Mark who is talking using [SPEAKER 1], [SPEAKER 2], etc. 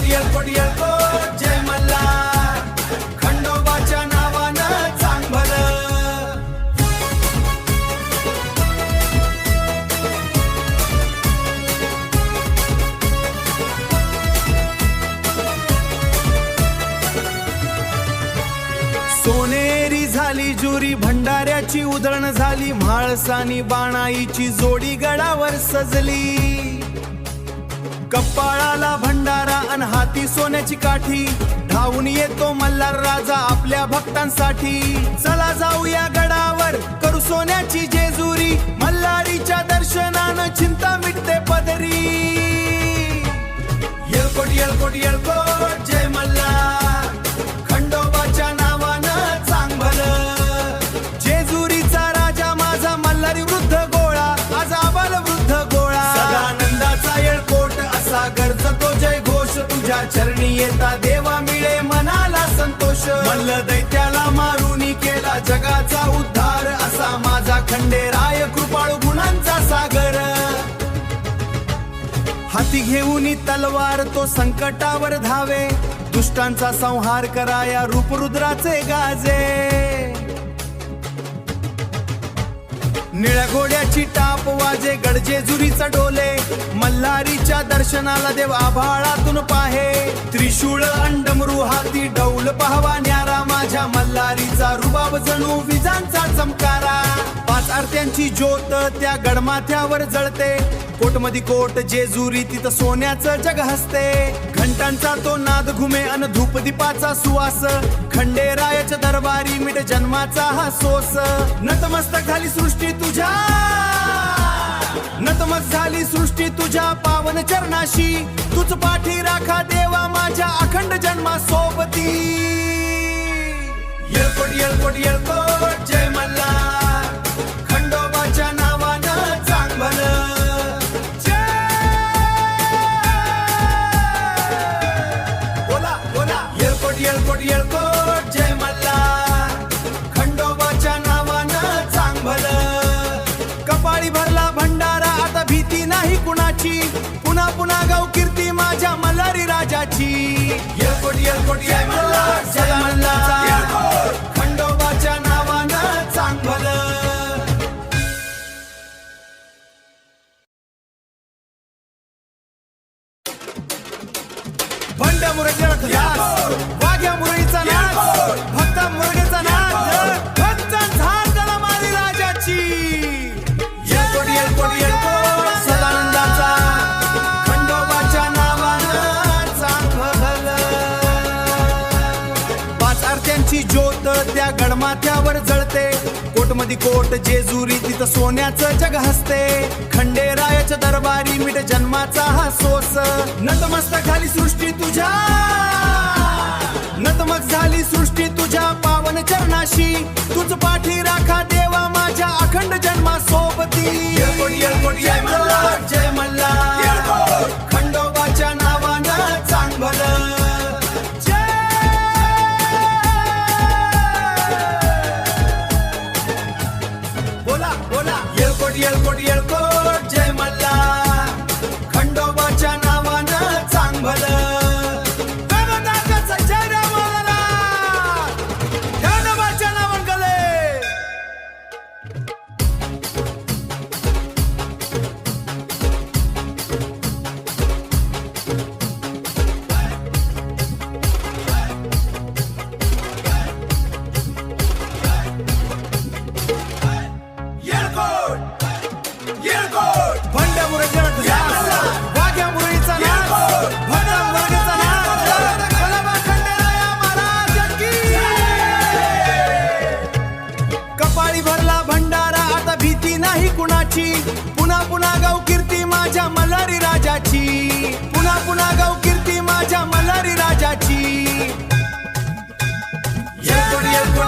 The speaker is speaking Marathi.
[SPEAKER 1] येळकोट येळकोट जय मल्हार, खंडोबाच्या नावानं चांग भलं. सोनेरी झाली जुरी, भंडाऱ्याची उधळण झाली, म्हाळसानी बाणाईची जोडी गडावर सजली. कपाळाला भंडारा अन हाती सोन्याची काठी, धावून येतो मल्हार राजा आपल्या भक्तांसाठी. चला जाऊया गडावर, करू सोन्याची जेजुरी, मल्हारीच्या दर्शनानं चिंता मिटते पदरी. येळकोट येळकोट येळकोट जय मल्हार, खंडोबाच्या नावानं चांग भलं. जेजुरीचा राजा माझा मल्हारी वृद्ध गोळा, आज आबाल वृद्ध गोळा. सदानंदाचा येळकोट असा गरजतो जय घोष, तुझ्या चरणी येता देवा मिळे मनाला संतोष. मल्ल दैत्याला मारुनी केला जगाचा उद्धार, असा माझा खंडेराय कृपाळू गुणांचा सागर. हाती घेऊन तलवार तो संकटावर धावे, दुष्टांचा संहार कराया रूपरुद्राचे गाजे. निळ्या घोड्याची टाप वाजे, गडजेजुरीचा डोले, मल्हारीच्या दर्शनाला देव आभाळातून पाहे. त्रिशूळ अंडमरू हाती डौल पाहवा न्यारा, माझ्या मल्हारीचा रुबाब जणू विजांचा चमकारा. पाच आरत्यांची ज्योत त्या गडमाथ्यावर जळते, कोटमधी कोट जेजुरी तिथं सोन्याचं जग हसते. घंटांचा तो नाद घुमे अन धूपदीपाचा सुवास, खंडेरायाच्या दरबारी मिट जन्माचा हा सोस. नतमस्तक झाली सृष्टी तुझ्या, नतमस्तक झाली सृष्टी तुझ्या पावन चरणाशी, तुझ पाठी राखा देवा माझ्या अखंड जन्मा सोबती. येळकोट येळकोट येळकोट जय मल्हार, खंडोबाच्या नावानं चांग भलं. येळकोट येळकोट जय मल्हार, खंडोबाच्या नावानं चांग भलं. कपाळी भरला भंडारा आता भीती नाही कुणाची, पुन्हा पुन्हा गाव कीर्ती माझ्या मल्हारी राजाची. येळकोट येळकोट जय मल्हार, जय मल्हार, खंडोबाच्या नावानं चांग भलं. भंड्या मुरळीचा नाच, वाघ्या मुरळीचा नाच, भक्ता मुरळीचा नाच, भक्ता झाड त्याला मारी राजाची. येळकोट येळकोट येळकोट सदानंदाचा, खंडोबाच्या नावानं चांग भलं. पाच आरत्यांची ज्योत त्या गडमाथ्यावर जळते, कोटमधी कोट जेजुरी तिथं सोन्याचं जग हसते. खंडेरायाच्या दरबारी मिट जन्माचा हा सोस. नतमस्तक झाली सृष्टी तुझ्या, नतमस्तक झाली सृष्टी तुझ्या पावन चरणाशी, तुझ पाठी राखा देवा माझ्या अखंड जन्मा सोबती. येळकोट येळकोट जय मल्हार, जय मल्हार, खंडोबाच्या नावानं चांग भलं. येळकोट येळकोट येळकोट जय मल्हार, खंडोबाच्या नावानं चांग भलं. जय रामाला, खंडोबाच्या नावानं गले. भंड्या मुरळीचा नाच, वाघ्या मुरळीचा नाच, भक्ता मुरळीचा नाच, भोला खंडेराया महाराज की. कपाळी भरला भंडारा आता भीती नाही कुणाची, पुन्हा पुन्हा गाव कीर्ती माझ्या मल्हारी राजाची. पुन्हा पुन्हा गाव कीर्ती माझ्या मल्हारी राजाची. येळकोट येळकोट